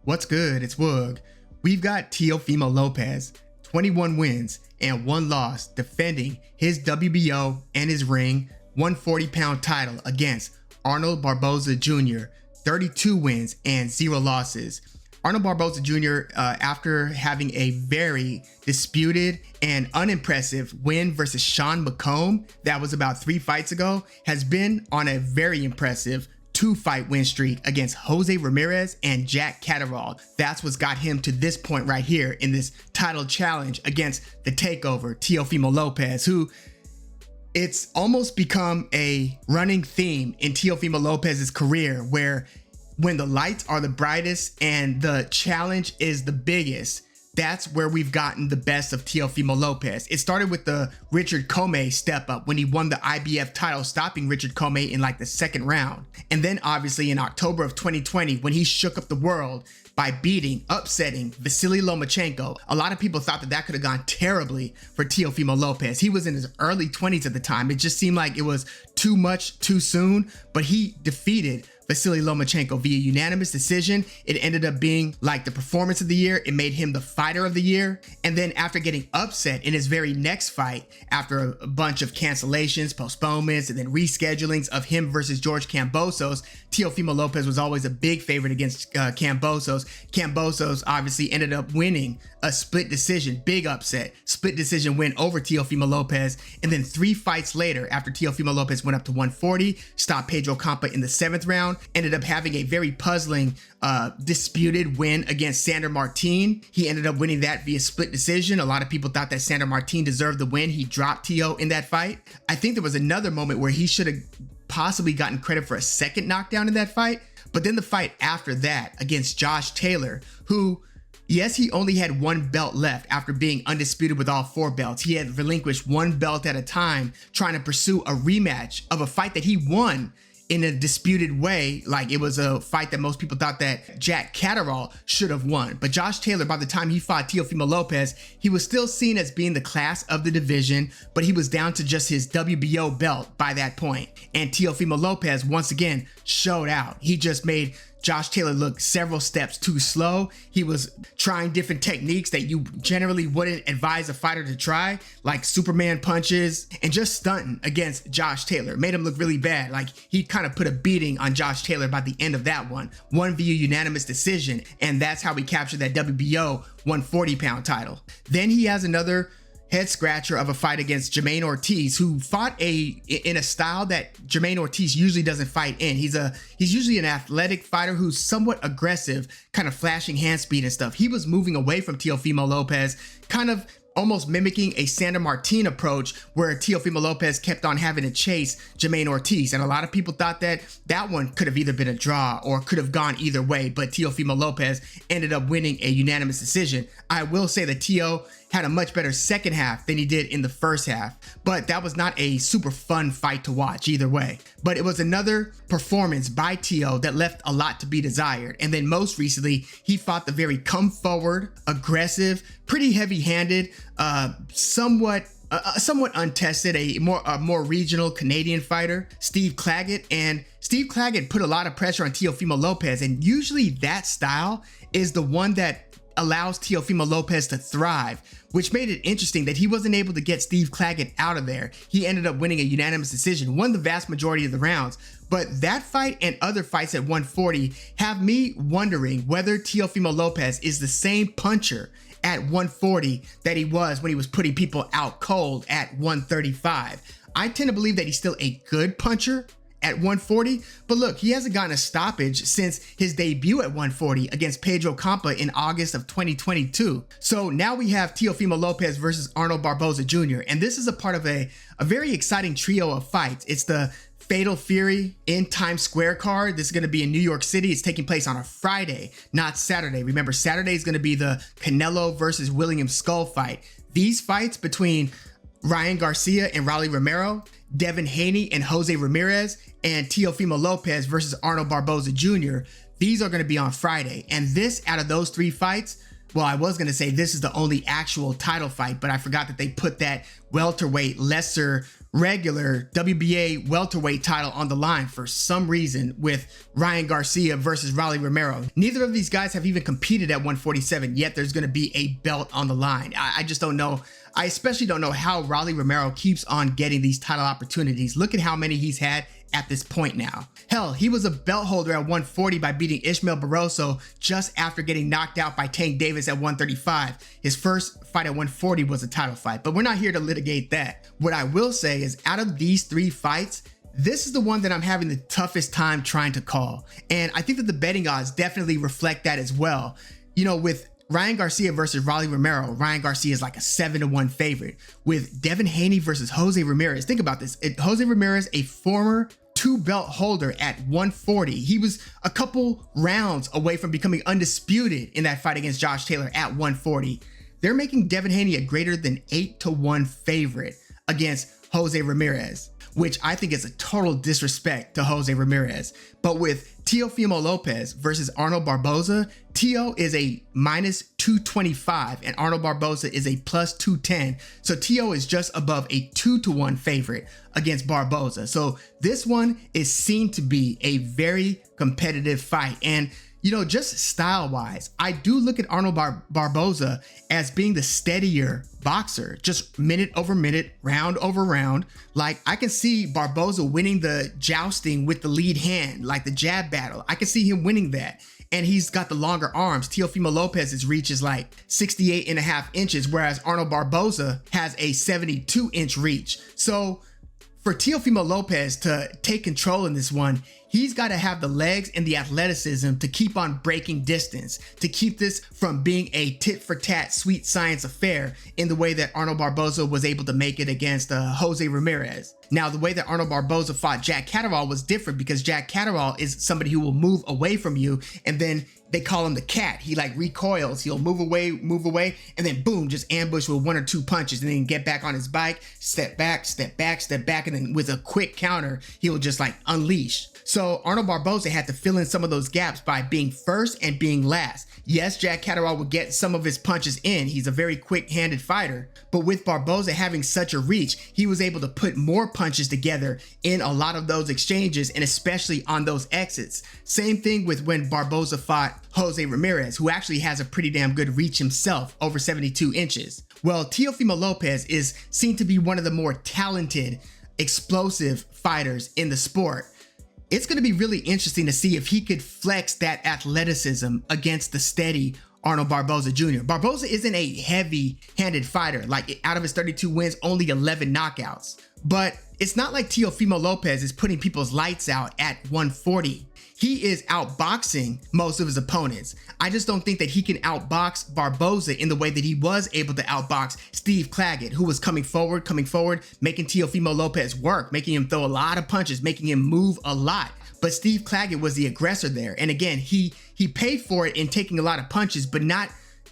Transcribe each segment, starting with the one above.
What's good? It's Woog. We've got Teofimo Lopez, 21 wins and 1 loss, defending his WBO and his ring 140-pound title against Arnold Barboza Jr., 32 wins and 0 losses. Arnold Barboza Jr., after having a very disputed and unimpressive win versus Sean McComb that was about 3 fights ago, has been on a very impressive 2-fight win streak against Jose Ramirez and Jack Catterall. That's what's got him to this point right here in this title challenge against the takeover, Teofimo Lopez, who it's almost become a running theme in Teofimo Lopez's career where when the lights are the brightest and the challenge is the biggest, that's where we've gotten the best of Teofimo Lopez. It started with the Richard Commey step up when he won the IBF title, stopping Richard Commey in like the 2nd round. And then obviously in October of 2020, when he shook up the world by upsetting Vasily Lomachenko. A lot of people thought that that could have gone terribly for Teofimo Lopez. He was in his early 20s at the time. It just seemed like it was too much too soon, but he defeated Vasily Lomachenko via unanimous decision. It ended up being like the performance of the year. It made him the fighter of the year. And then after getting upset in his very next fight, after a bunch of cancellations, postponements, and then reschedulings of him versus George Kambosos, Teofimo Lopez was always a big favorite against Kambosos. Kambosos obviously ended up winning a split decision, big upset, split decision win over Teofimo Lopez. And then 3 fights later, after Teofimo Lopez went up to 140, stopped Pedro Campa in the 7th round, ended up having a very puzzling disputed win against Sandor Martin. He ended up winning that via split decision. A lot of people thought that Sandor Martin deserved the win. He dropped Teo in that fight. I think there was another moment where he should have possibly gotten credit for a 2nd knockdown in that fight. But then the fight after that against Josh Taylor, who, yes, he only had 1 belt left after being undisputed with all 4 belts. He had relinquished 1 belt at a time, trying to pursue a rematch of a fight that he won in a disputed way. Like it was a fight that most people thought that Jack Catterall should have won. But Josh Taylor, by the time he fought Teofimo Lopez, he was still seen as being the class of the division, but he was down to just his WBO belt by that point. And Teofimo Lopez, once again, showed out. He just made Josh Taylor looked several steps too slow. He was trying different techniques that you generally wouldn't advise a fighter to try, like Superman punches, and just stunting against Josh Taylor. Made him look really bad. Like he kind of put a beating on Josh Taylor by the end of that one via unanimous decision. And that's how he captured that WBO 140-pound title. Then he has another head scratcher of a fight against Jermaine Ortiz, who fought in a style that Jermaine Ortiz usually doesn't fight in. He's usually an athletic fighter who's somewhat aggressive, kind of flashing hand speed and stuff. He was moving away from Teofimo Lopez, kind of almost mimicking a Sandor Martin approach where Teofimo Lopez kept on having to chase Jermaine Ortiz. And a lot of people thought that that one could have either been a draw or could have gone either way, but Teofimo Lopez ended up winning a unanimous decision. I will say that Teo had a much better 2nd half than he did in the 1st half, but that was not a super fun fight to watch either way. But it was another performance by Teo that left a lot to be desired. And then most recently, he fought the very come forward, aggressive, pretty heavy-handed, somewhat untested, a more regional Canadian fighter, Steve Claggett. And Steve Claggett put a lot of pressure on Teofimo Lopez, and usually that style is the one that allows Teofimo Lopez to thrive, which made it interesting that he wasn't able to get Steve Claggett out of there. He ended up winning a unanimous decision, won the vast majority of the rounds. But that fight and other fights at 140 have me wondering whether Teofimo Lopez is the same puncher at 140 that he was when he was putting people out cold at 135. I tend to believe that he's still a good puncher at 140, but look, he hasn't gotten a stoppage since his debut at 140 against Pedro Campa in August of 2022. So now we have Teofimo Lopez versus Arnold Barboza Jr., and this is a part of a very exciting trio of fights. It's the Fatal Fury in Times Square card. This is going to be in New York City. It's taking place on a Friday, not Saturday. Remember, Saturday is going to be the Canelo versus William Skull fight. These fights between Ryan Garcia and Raleigh Romero, Devin Haney and Jose Ramirez, and Teofimo Lopez versus Arnold Barboza Jr., these are going to be on Friday. And this, out of those 3 fights, Well, I was going to say this is the only actual title fight, but I forgot that they put that welterweight, lesser, regular WBA welterweight title on the line for some reason with Ryan Garcia versus Rolly Romero. Neither of these guys have even competed at 147, yet there's going to be a belt on the line. I just don't know. I especially don't know how Rolly Romero keeps on getting these title opportunities. Look at how many he's had at this point now. Hell, he was a belt holder at 140 by beating Ishmael Barroso just after getting knocked out by Tank Davis at 135. His first fight at 140 was a title fight, but we're not here to litigate that. What I will say is, out of these 3 fights, this is the one that I'm having the toughest time trying to call. And I think that the betting odds definitely reflect that as well. You know, with Ryan Garcia versus Rolly Romero, Ryan Garcia is like a 7-1 favorite. With Devin Haney versus Jose Ramirez, think about this. Jose Ramirez, a former 2-belt holder at 140. He was a couple rounds away from becoming undisputed in that fight against Josh Taylor at 140. They're making Devin Haney a greater than 8-1 favorite against Jose Ramirez, which I think is a total disrespect to Jose Ramirez. But with Teofimo Lopez versus Arnold Barboza, Teo is a -225 and Arnold Barboza is a +210. So Teo is just above a 2-1 favorite against Barboza. So this one is seen to be a very competitive fight. And you know, just style-wise, I do look at Arnold Barboza as being the steadier boxer, just minute over minute, round over round. Like, I can see Barboza winning the jousting with the lead hand, like the jab battle. I can see him winning that. And he's got the longer arms. Teofimo Lopez's reach is like 68.5 inches, whereas Arnold Barboza has a 72-inch reach. So for Teofimo Lopez to take control in this one, he's got to have the legs and the athleticism to keep on breaking distance, to keep this from being a tit-for-tat sweet science affair in the way that Arnold Barboza was able to make it against Jose Ramirez. Now, the way that Arnold Barboza fought Jack Catterall was different because Jack Catterall is somebody who will move away from you, and then they call him the cat. He like recoils, he'll move away, and then boom, just ambush with 1 or 2 punches, and then get back on his bike, step back, and then with a quick counter, he'll just like unleash. So Arnold Barboza had to fill in some of those gaps by being first and being last. Yes, Jack Catterall would get some of his punches in. He's a very quick-handed fighter. But with Barboza having such a reach, he was able to put more punches together in a lot of those exchanges, and especially on those exits. Same thing with when Barboza fought Jose Ramirez, who actually has a pretty damn good reach himself, over 72 inches. Well, Teofimo Lopez is seen to be one of the more talented, explosive fighters in the sport. It's going to be really interesting to see if he could flex that athleticism against the steady Arnold Barboza Jr. Barboza isn't a heavy-handed fighter. Like, out of his 32 wins, only 11 knockouts. But it's not like Teofimo Lopez is putting people's lights out at 140. He is outboxing most of his opponents. I just don't think that he can outbox Barboza in the way that he was able to outbox Steve Claggett, who was coming forward, making Teofimo Lopez work, making him throw a lot of punches, making him move a lot. But Steve Claggett was the aggressor there. And again, he paid for it in taking a lot of punches, but not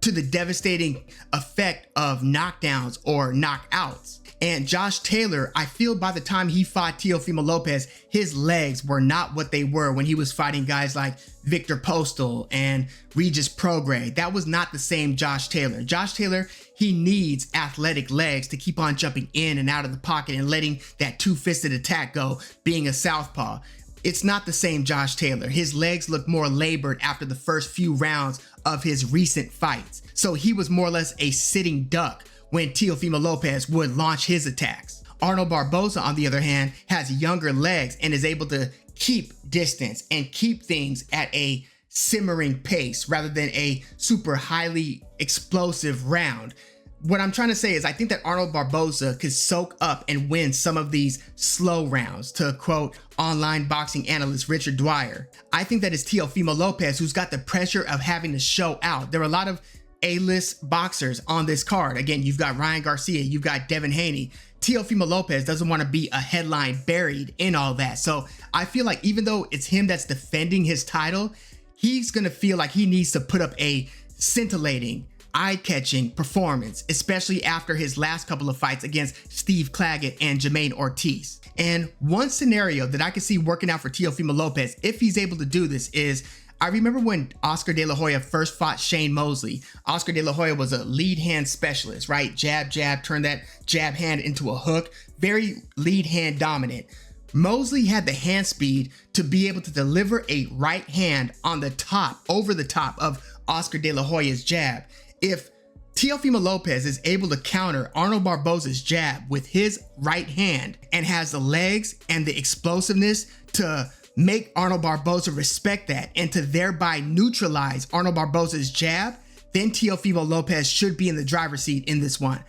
to the devastating effect of knockdowns or knockouts. And Josh Taylor, I feel by the time he fought Teofimo Lopez, his legs were not what they were when he was fighting guys like Victor Postal and Regis Prograis. That was not the same Josh Taylor. Josh Taylor, he needs athletic legs to keep on jumping in and out of the pocket and letting that two-fisted attack go, being a southpaw. It's not the same Josh Taylor. His legs look more labored after the first few rounds of his recent fights. So he was more or less a sitting duck when Teofimo Lopez would launch his attacks. Arnold Barboza, on the other hand, has younger legs and is able to keep distance and keep things at a simmering pace rather than a super highly explosive round. What I'm trying to say is I think that Arnold Barboza could soak up and win some of these slow rounds, to quote online boxing analyst Richard Dwyer. I think that it's Teofimo Lopez who's got the pressure of having to show out. There are a lot of A-list boxers on this card. Again, you've got Ryan Garcia, you've got Devin Haney. Teofimo Lopez doesn't want to be a headline buried in all that. So I feel like even though it's him that's defending his title, he's going to feel like he needs to put up a scintillating, eye-catching performance, especially after his last couple of fights against Steve Claggett and Jermaine Ortiz. And one scenario that I can see working out for Teofimo Lopez, if he's able to do this, is I remember when Oscar De La Hoya first fought Shane Mosley. Oscar De La Hoya was a lead hand specialist, right? Jab, jab, turn that jab hand into a hook. Very lead hand dominant. Mosley had the hand speed to be able to deliver a right hand on the top, over the top of Oscar De La Hoya's jab. If Teofimo Lopez is able to counter Arnold Barboza's jab with his right hand and has the legs and the explosiveness to make Arnold Barboza respect that and to thereby neutralize Arnold Barboza's jab, then Teofimo Lopez should be in the driver's seat in this one.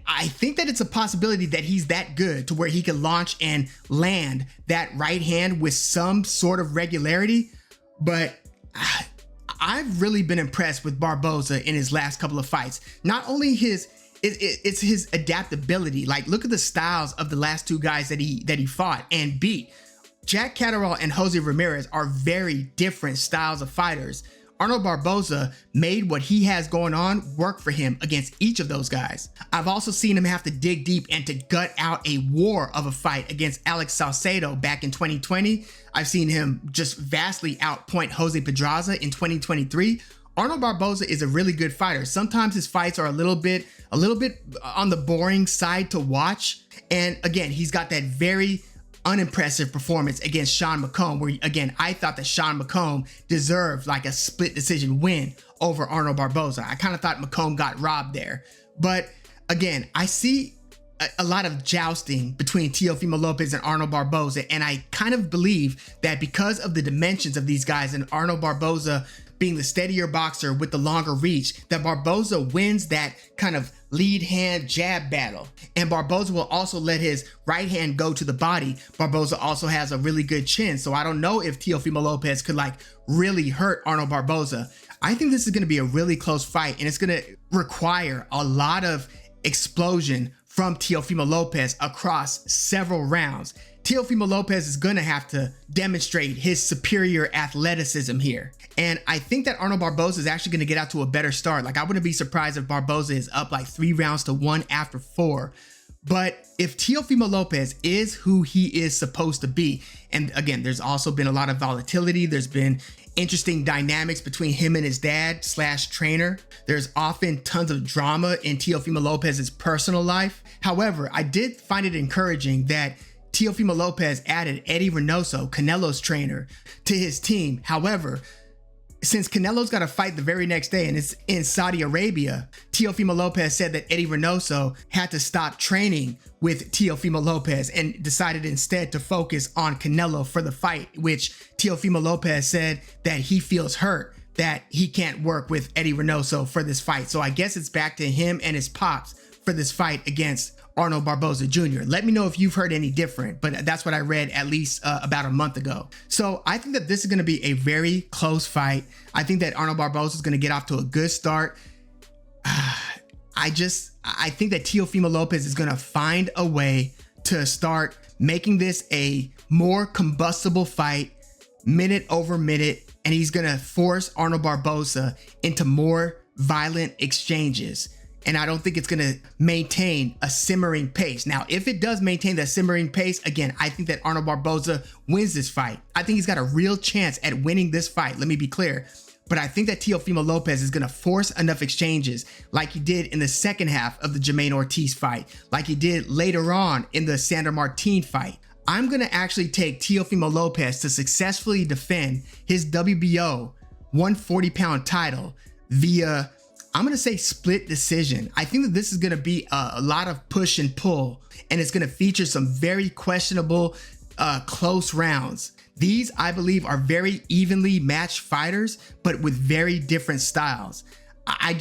I think that it's a possibility that he's that good to where he can launch and land that right hand with some sort of regularity, but I've really been impressed with Barboza in his last couple of fights. Not only it's his adaptability. Like, look at the styles of the last two guys that he fought and beat. Jack Catterall and Jose Ramirez are very different styles of fighters. Arnold Barboza made what he has going on work for him against each of those guys. I've also seen him have to dig deep and to gut out a war of a fight against Alex Salcedo back in 2020. I've seen him just vastly outpoint Jose Pedraza in 2023. Arnold Barboza is a really good fighter. Sometimes his fights are a little bit on the boring side to watch. And again, he's got that very unimpressive performance against Sean McComb, where again, I thought that Sean McComb deserved like a split decision win over Arnold Barboza. I kind of thought McComb got robbed there. But again, I see a lot of jousting between Teofimo Lopez and Arnold Barboza, and I kind of believe that because of the dimensions of these guys and Arnold Barboza being the steadier boxer with the longer reach, that Barboza wins that kind of lead hand jab battle. And Barboza will also let his right hand go to the body. Barboza also has a really good chin, so I don't know if Teofimo Lopez could like really hurt Arnold Barboza. I think this is going to be a really close fight, and it's going to require a lot of explosion from Teofimo Lopez across several rounds. Teofimo Lopez is going to have to demonstrate his superior athleticism here. And I think that Arnold Barboza is actually going to get out to a better start. Like, I wouldn't be surprised if Barboza is up like 3-1 after 4. But if Teofimo Lopez is who he is supposed to be, and again, there's also been a lot of volatility. There's been interesting dynamics between him and his dad / trainer. There's often tons of drama in Teofimo Lopez's personal life. However, I did find it encouraging that Teofimo Lopez added Eddie Reynoso, Canelo's trainer, to his team. However, since Canelo's got a fight the very next day and it's in Saudi Arabia, Teofimo Lopez said that Eddie Reynoso had to stop training with Teofimo Lopez and decided instead to focus on Canelo for the fight, which Teofimo Lopez said that he feels hurt that he can't work with Eddie Reynoso for this fight. So I guess it's back to him and his pops for this fight against Arnold Barboza Jr. Let me know if you've heard any different, but that's what I read at least about a month ago. So I think that this is going to be a very close fight. I think that Arnold Barboza is going to get off to a good start. I think that Teofimo Lopez is going to find a way to start making this a more combustible fight, minute over minute, and he's going to force Arnold Barboza into more violent exchanges. And I don't think it's going to maintain a simmering pace. Now, if it does maintain that simmering pace, again, I think that Arnold Barboza wins this fight. I think he's got a real chance at winning this fight. Let me be clear. But I think that Teofimo Lopez is going to force enough exchanges like he did in the second half of the Jermaine Ortiz fight, like he did later on in the Sandor Martin fight. I'm going to actually take Teofimo Lopez to successfully defend his WBO 140-pound title via, I'm going to say, split decision. I think that this is going to be a lot of push and pull, and it's going to feature some very questionable close rounds. These, I believe, are very evenly matched fighters, but with very different styles. I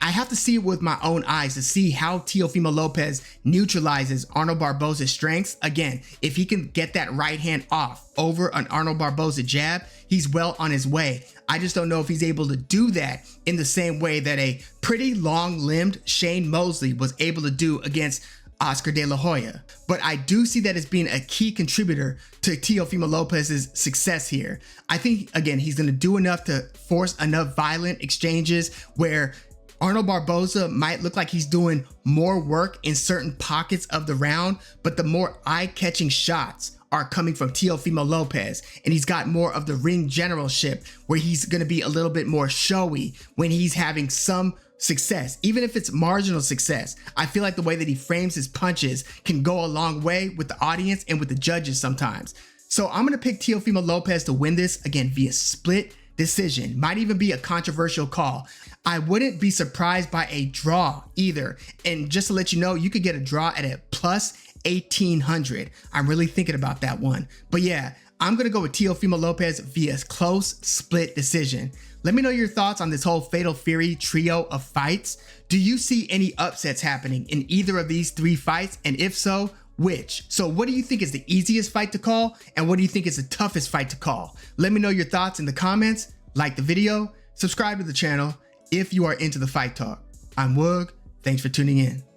have to see it with my own eyes to see how Teofimo Lopez neutralizes Arnold Barboza's strengths. Again, if he can get that right hand off over an Arnold Barboza jab, he's well on his way. I just don't know if he's able to do that in the same way that a pretty long-limbed Shane Mosley was able to do against Oscar De La Hoya. But I do see that as being a key contributor to Teofimo Lopez's success here. I think, again, he's going to do enough to force enough violent exchanges where Arnold Barboza might look like he's doing more work in certain pockets of the round, but the more eye-catching shots are coming from Teofimo Lopez, and he's got more of the ring generalship where he's going to be a little bit more showy when he's having some success, even if it's marginal success. I feel like the way that he frames his punches can go a long way with the audience and with the judges sometimes. So I'm going to pick Teofimo Lopez to win this, again, via split decision. Might even be a controversial call. I wouldn't be surprised by a draw either. And just to let you know, you could get a draw at a plus 1800. I'm really thinking about that one. But yeah, I'm going to go with Teofimo Lopez via close split decision. Let me know your thoughts on this whole Fatal Fury trio of fights. Do you see any upsets happening in either of these three fights? And if so, which? So what do you think is the easiest fight to call? And what do you think is the toughest fight to call? Let me know your thoughts in the comments. Like the video, subscribe to the channel if you are into the fight talk. I'm Woog. Thanks for tuning in.